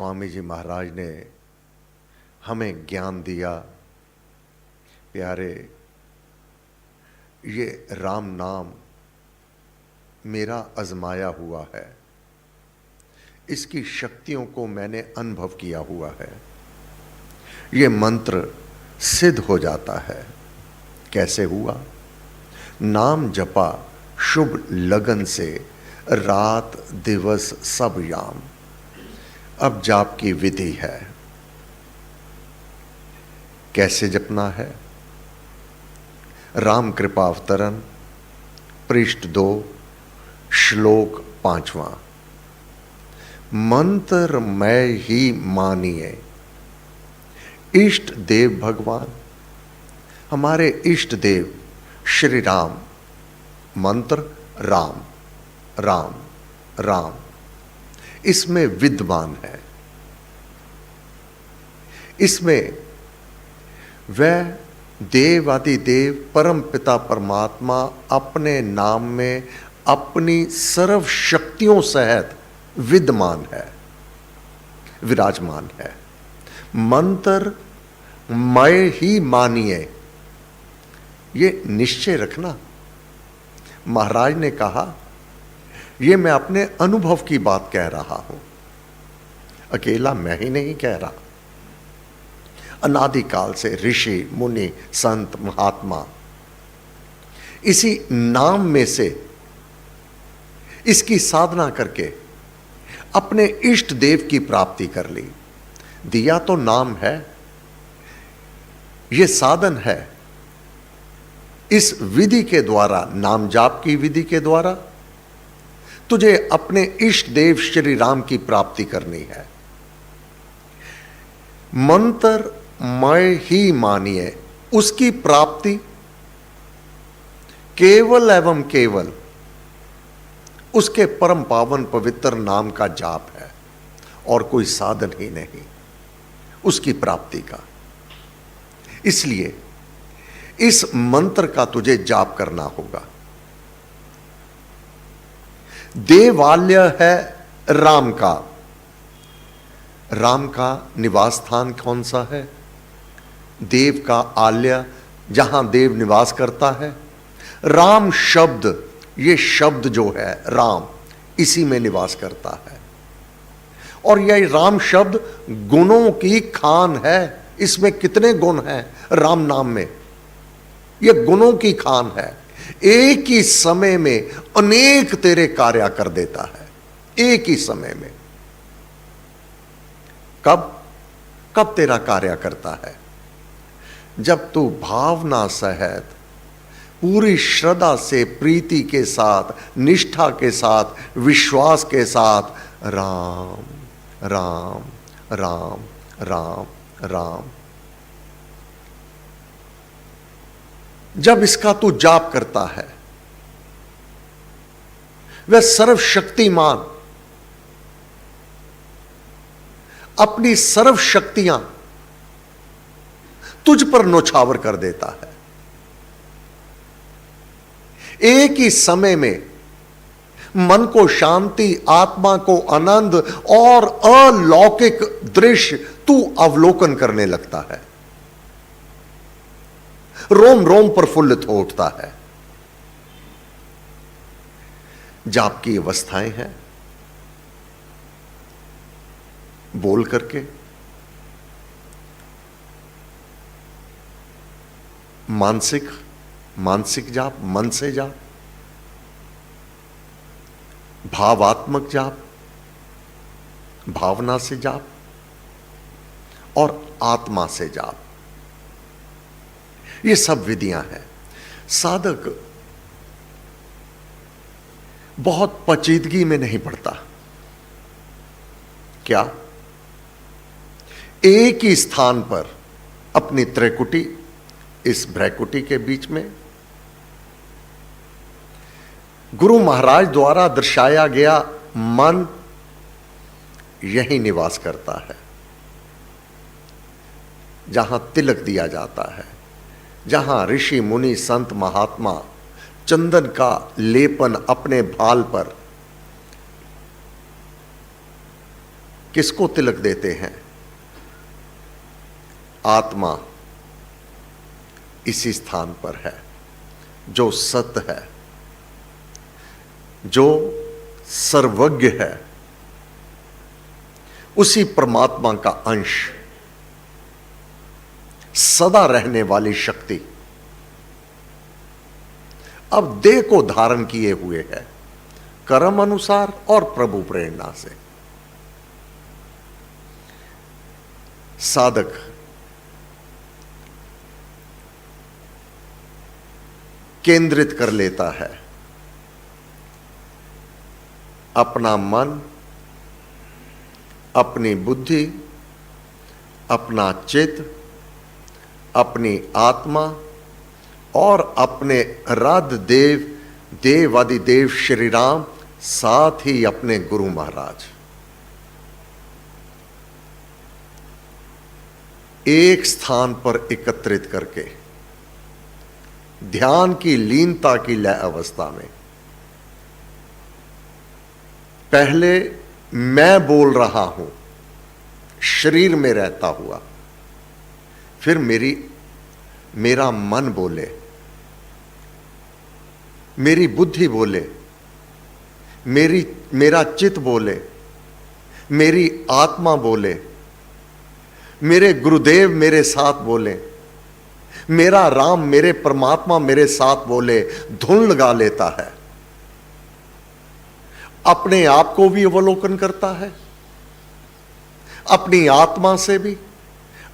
स्वामी जी महाराज ने हमें ज्ञान दिया। प्यारे, ये राम नाम मेरा आजमाया हुआ है, इसकी शक्तियों को मैंने अनुभव किया हुआ है। ये मंत्र सिद्ध हो जाता है। कैसे हुआ? नाम जपा शुभ लगन से, रात दिवस सब याम। अब जाप की विधि है। कैसे जपना है? राम कृपा अवतरण पृष्ठ 2 श्लोक 5वां। मंत्र मैं ही मानिए इष्ट देव भगवान, हमारे इष्ट देव श्री राम। मंत्र राम राम राम, इसमें विद्वान है। इसमें वह देव आदि देव परम पिता परमात्मा अपने नाम में अपनी सर्व शक्तियों सहित विद्यमान है, विराजमान है। मंत्र मैं ही मानिए, ये निश्चय रखना। महाराज ने कहा, ये मैं अपने अनुभव की बात कह रहा हूं, अकेला मैं ही नहीं कह रहा। अनादिकाल से ऋषि मुनि संत महात्मा इसी नाम में से इसकी साधना करके अपने इष्ट देव की प्राप्ति कर ली। दिया तो नाम है, यह साधन है। इस विधि के द्वारा, नाम जाप की विधि के द्वारा तुझे अपने इष्ट देव श्री राम की प्राप्ति करनी है। मंत्र मैं ही मानिए, उसकी प्राप्ति केवल एवं केवल उसके परम पावन पवित्र नाम का जाप है, और कोई साधन ही नहीं उसकी प्राप्ति का। इसलिए इस मंत्र का तुझे जाप करना होगा। देवालय है राम का। राम का निवास स्थान कौन सा है? देव का आलय, जहां देव निवास करता है। राम शब्द, ये शब्द जो है राम, इसी में निवास करता है। और यह राम शब्द गुणों की खान है। इसमें कितने गुण हैं राम नाम में? यह गुणों की खान है। एक ही समय में अनेक तेरे कार्य कर देता है, एक ही समय में। कब कब तेरा कार्य करता है? जब तू भावना सहित पूरी श्रद्धा से, प्रीति के साथ, निष्ठा के साथ, विश्वास के साथ राम राम राम राम राम, जब इसका तू जाप करता है, वह सर्वशक्तिमान अपनी सर्व शक्तियां तुझ पर नौछावर कर देता है। एक ही समय में मन को शांति, आत्मा को आनंद और अलौकिक दृश्य तू अवलोकन करने लगता है। रोम रोम प्रफुल्लित हो उठता है। जाप की अवस्थाएं हैं। बोल करके, मानसिक जाप, मन से जाप, भावात्मक जाप, भावना से जाप, और आत्मा से जाप। ये सब विधियां हैं। साधक बहुत पचीदगी में नहीं पड़ता। क्या? एक ही स्थान पर अपनी त्रैकुटी, इस भ्रैकुटी के बीच में गुरु महाराज द्वारा दर्शाया गया मन यही निवास करता है। जहां तिलक दिया जाता है, जहां ऋषि मुनि संत महात्मा चंदन का लेपन अपने भाल पर किसको तिलक देते हैं? आत्मा इसी स्थान पर है, जो सत्य है, जो सर्वज्ञ है, उसी परमात्मा का अंश, सदा रहने वाली शक्ति अब देह को धारण किए हुए है, कर्म अनुसार और प्रभु प्रेरणा से। साधक केंद्रित कर लेता है अपना मन, अपनी बुद्धि, अपना चित्त, अपनी आत्मा और अपने राध देव, देवादि देव श्री राम, साथ ही अपने गुरु महाराज, एक स्थान पर एकत्रित करके ध्यान की लीनता की लय अवस्था में पहले मैं बोल रहा हूं शरीर में रहता हुआ, फिर मेरा मन बोले, मेरी बुद्धि बोले, मेरा चित्त बोले, मेरी आत्मा बोले, मेरे गुरुदेव मेरे साथ बोले, मेरा राम, मेरे परमात्मा मेरे साथ बोले, धुन लगा लेता है। अपने आप को भी अवलोकन करता है, अपनी आत्मा से भी,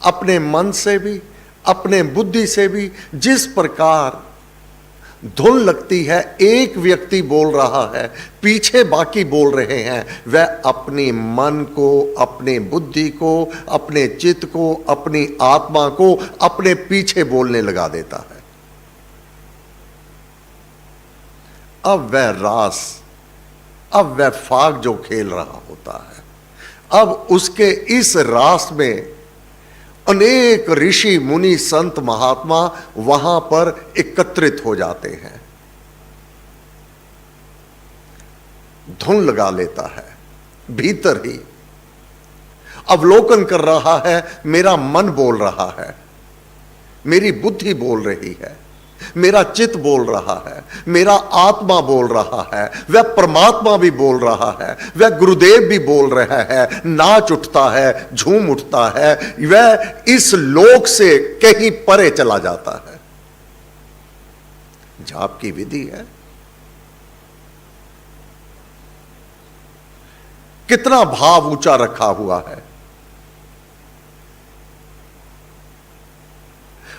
अपने मन से भी, अपने बुद्धि से भी। जिस प्रकार धुन लगती है, एक व्यक्ति बोल रहा है, पीछे बाकी बोल रहे हैं, वह अपने मन को, अपने बुद्धि को, अपने चित्त को, अपनी आत्मा को अपने पीछे बोलने लगा देता है। अब वह रास, अब वह फाग जो खेल रहा होता है, अब उसके इस रास में अनेक ऋषि मुनि संत महात्मा वहां पर एकत्रित हो जाते हैं। धुन लगा लेता है, भीतर ही अवलोकन कर रहा है। मेरा मन बोल रहा है, मेरी बुद्धि बोल रही है, मेरा चित्त बोल रहा है, मेरा आत्मा बोल रहा है, वह परमात्मा भी बोल रहा है, वह गुरुदेव भी बोल रहा है, नाच उठता है, झूम उठता है, वह इस लोक से कहीं परे चला जाता है। जाप की विधि है, कितना भाव ऊंचा रखा हुआ है।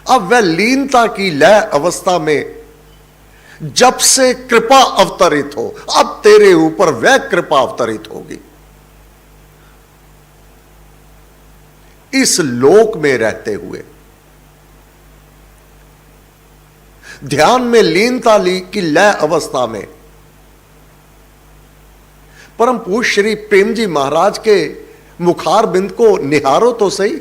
अब वह लीनता की लय अवस्था में जब से कृपा अवतरित हो, अब तेरे ऊपर वह कृपा अवतरित होगी। इस लोक में रहते हुए ध्यान में लीनता की लय अवस्था में परम पूज्य श्री प्रेम जी महाराज के मुखार बिंद को निहारो तो सही।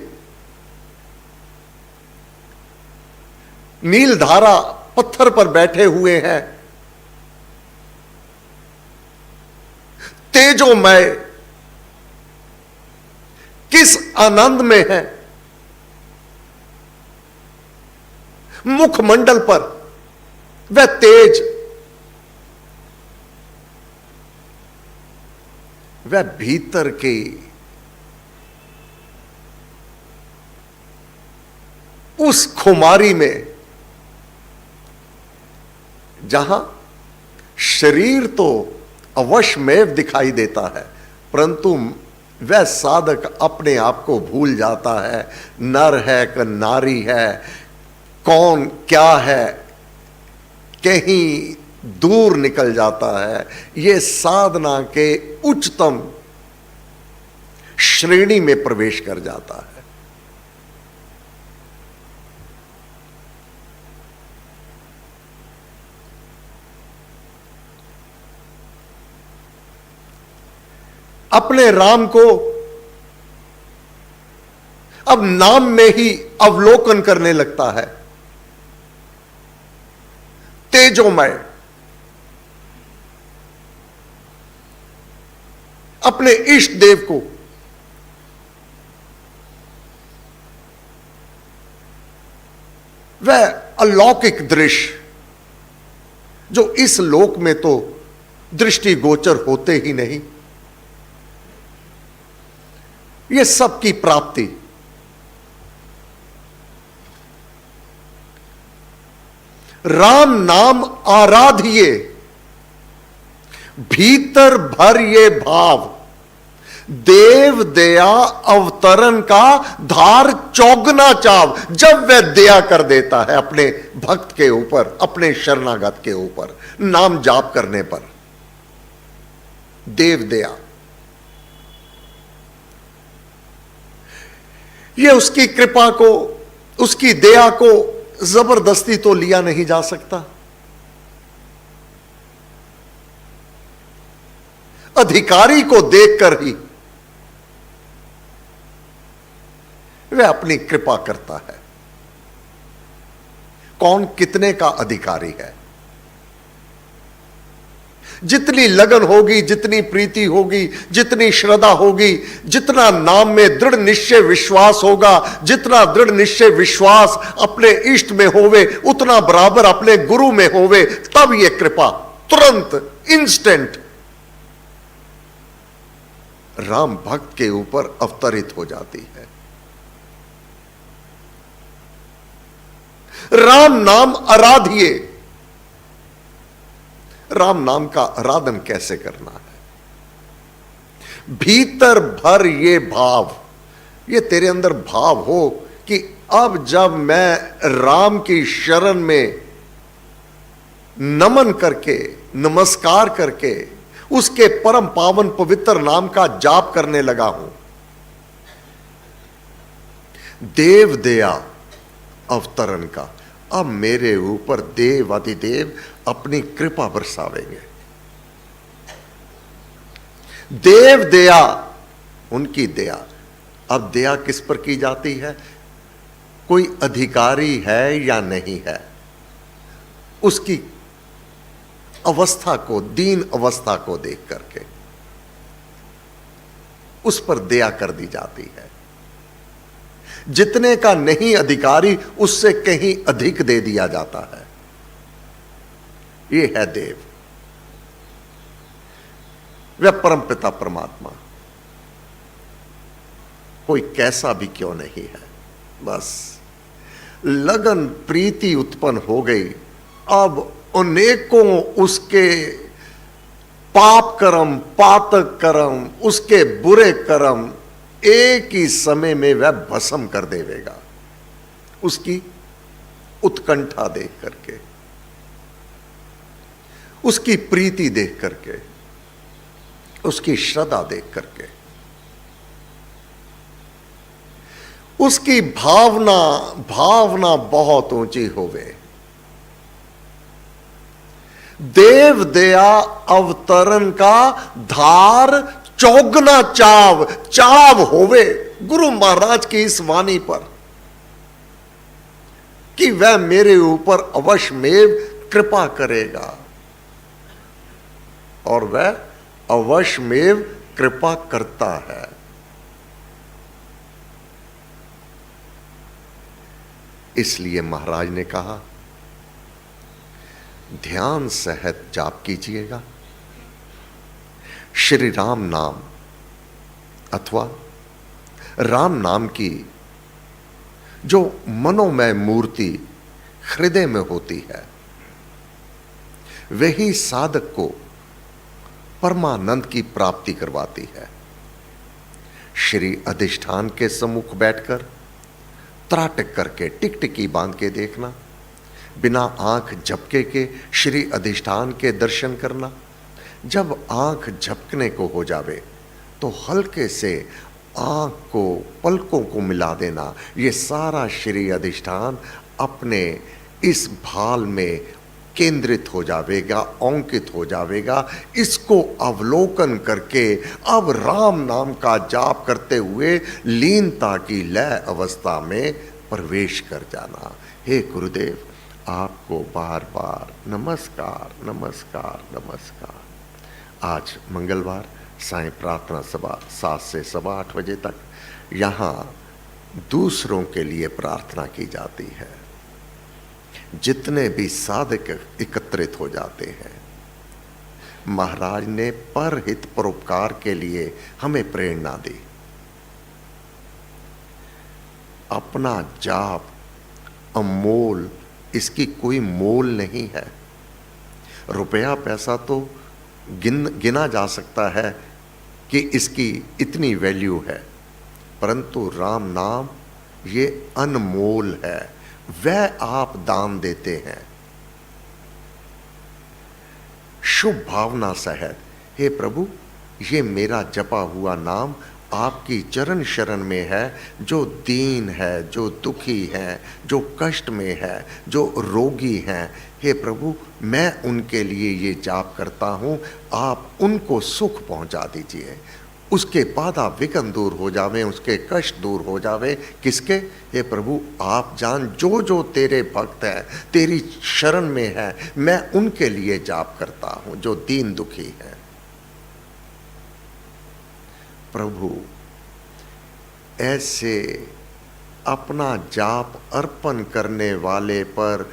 नील धारा पत्थर पर बैठे हुए हैं, तेजोमय, किस आनंद में है। मुखमंडल पर वह तेज, वह भीतर की उस खुमारी में, जहां शरीर तो अवश्यमेव दिखाई देता है, परंतु वह साधक अपने आप को भूल जाता है। नर है कि नारी है, कौन क्या है, कहीं दूर निकल जाता है। यह साधना के उच्चतम श्रेणी में प्रवेश कर जाता है। अपने राम को अब नाम में ही अवलोकन करने लगता है। तेजोमय, अपने इष्ट देव को वह अलौकिक दृश्य जो इस लोक में तो दृष्टिगोचर होते ही नहीं, यह सबकी प्राप्ति राम नाम आराधिए, भीतर भर ये भाव, देव दया अवतरण का धार चौगना चाव। जब वह दया कर देता है अपने भक्त के ऊपर, अपने शरणागत के ऊपर, नाम जाप करने पर, देव दया, यह उसकी कृपा को, उसकी दया को जबरदस्ती तो लिया नहीं जा सकता। अधिकारी को देखकर ही वह अपनी कृपा करता है। कौन कितने का अधिकारी है? जितनी लगन होगी, जितनी प्रीति होगी, जितनी श्रद्धा होगी, जितना नाम में दृढ़ निश्चय विश्वास होगा, जितना दृढ़ निश्चय विश्वास अपने इष्ट में होवे, उतना बराबर अपने गुरु में होवे, तब यह कृपा तुरंत इंस्टेंट राम भक्त के ऊपर अवतरित हो जाती है। राम नाम आराधिए। राम नाम का आराधन कैसे करना है? भीतर भर ये भाव, ये तेरे अंदर भाव हो कि अब जब मैं राम की शरण में नमन करके, नमस्कार करके उसके परम पावन पवित्र नाम का जाप करने लगा हूं, देव दया अवतरण का, अब मेरे ऊपर देव अधिदेव अपनी कृपा बरसावेंगे। देव दया, उनकी दया। अब दया किस पर की जाती है? कोई अधिकारी है या नहीं है, उसकी अवस्था को, दीन अवस्था को देख करके उस पर दया कर दी जाती है। जितने का नहीं अधिकारी, उससे कहीं अधिक दे दिया जाता है। यह है देव, वह परम पिता परमात्मा। कोई कैसा भी क्यों नहीं है, बस लगन प्रीति उत्पन्न हो गई। अब अनेकों उसके पाप कर्म, पातक कर्म, उसके बुरे कर्म एक ही समय में वह भस्म कर देवेगा, उसकी उत्कंठा देख करके, उसकी प्रीति देख करके, उसकी श्रद्धा देख करके, उसकी भावना बहुत ऊंची होवे। देव दया अवतरण का धार चौगना चाव होवे गुरु महाराज की इस वाणी पर कि वह मेरे ऊपर अवश्यमेव कृपा करेगा, और वह अवश्यमेव कृपा करता है। इसलिए महाराज ने कहा, ध्यान सहित जाप कीजिएगा। श्री राम नाम अथवा राम नाम की जो मनोमय मूर्ति हृदय में होती है, वही साधक को परमानंद की प्राप्ति करवाती है। श्री अधिष्ठान के सम्मुख बैठकर त्राटक करके टिकटिकी बांध के देखना, बिना आंख झपके के श्री अधिष्ठान के दर्शन करना। जब आंख झपकने को हो जावे तो हल्के से आंख को, पलकों को मिला देना। ये सारा श्री अधिष्ठान अपने इस भाल में केंद्रित हो जावेगा, अंकित हो जावेगा। इसको अवलोकन करके अब राम नाम का जाप करते हुए लीनता की लय अवस्था में प्रवेश कर जाना। हे गुरुदेव, आपको बार बार नमस्कार नमस्कार नमस्कार। आज मंगलवार सायं प्रार्थना सभा 7 से 8:15 बजे तक यहाँ दूसरों के लिए प्रार्थना की जाती है। जितने भी साधक एकत्रित हो जाते हैं, महाराज ने परहित परोपकार के लिए हमें प्रेरणा दी। अपना जाप अमोल, इसकी कोई मोल नहीं है। रुपया पैसा तो गिना जा सकता है कि इसकी इतनी वैल्यू है, परंतु राम नाम ये अनमोल है। वह आप दान देते हैं शुभ भावना सहित, हे प्रभु ये मेरा जपा हुआ नाम आपकी चरण शरण में है। जो दीन है, जो दुखी है, जो कष्ट में है, जो रोगी हैं, हे प्रभु मैं उनके लिए ये जाप करता हूँ, आप उनको सुख पहुँचा दीजिए, उसके बाधा विघ्न दूर हो जावे, उसके कष्ट दूर हो जावे। किसके? हे प्रभु आप जान, जो जो तेरे भक्त हैं, तेरी शरण में है, मैं उनके लिए जाप करता हूँ जो दीन दुखी हैं। प्रभु ऐसे अपना जाप अर्पण करने वाले पर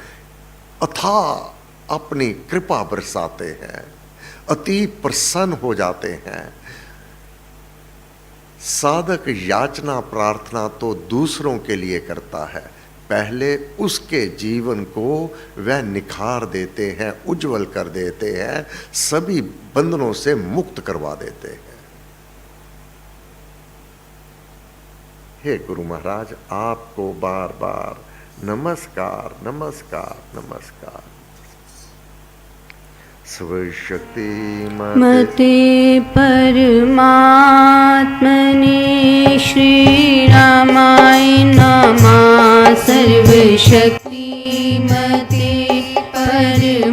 अथाह अपनी कृपा बरसाते हैं, अति प्रसन्न हो जाते हैं। साधक याचना प्रार्थना तो दूसरों के लिए करता है, पहले उसके जीवन को वह निखार देते हैं, उज्जवल कर देते हैं, सभी बंधनों से मुक्त करवा देते हैं। हे गुरु महाराज आपको बार बार नमस्कार नमस्कार नमस्कार। सर्वशक्ति मते परमात्मने श्री रामाय नमः। सर्वशक्ति मते परमात्मने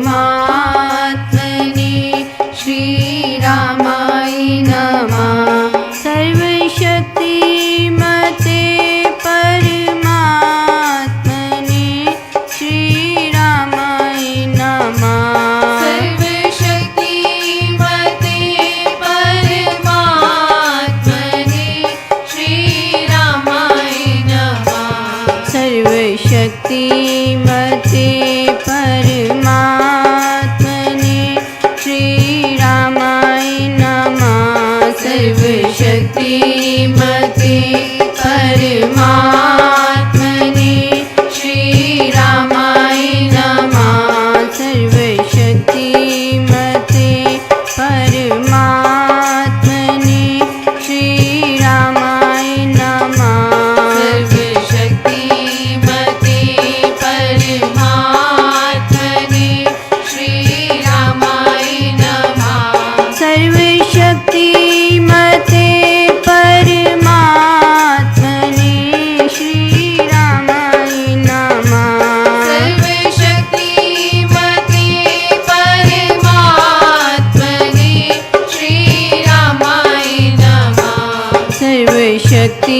श्री रामाय नमः। सर्वशक्ति मते परमात्मने श्री रामाय नमः। शक्ति मते परमात्मने श्री रामाय नमः। सर्वशक्ति मते परमात्मने श्री रामाय नमः। सर्वशक्ति मते परमात्मने श्री रामाय नमः। सर्वशक्ति मते परमात्मने श्री रामाय नमः। सर्वशक्ति मते परमात्मने श्री रामाय नमः। सर्वशक्ति मते परमात्मने श्री रामाय नमः। सर्वशक्ति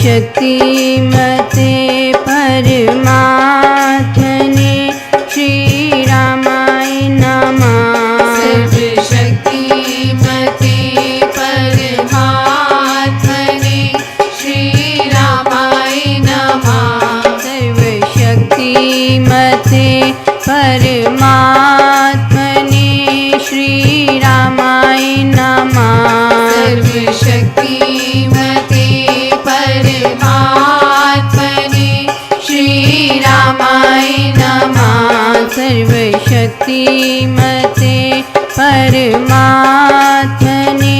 शक्ति मते परमात्मने श्री रामाय नमः। सर्वशक्ति मते परमात्मने श्री रामाय नमः। सर्वशक्ति मते परमात्मने श्री रामाय नमः। सर्वशक्ति मते परमात्मने श्री रामाय नमः। सर्वशक्ति मते परमात्मने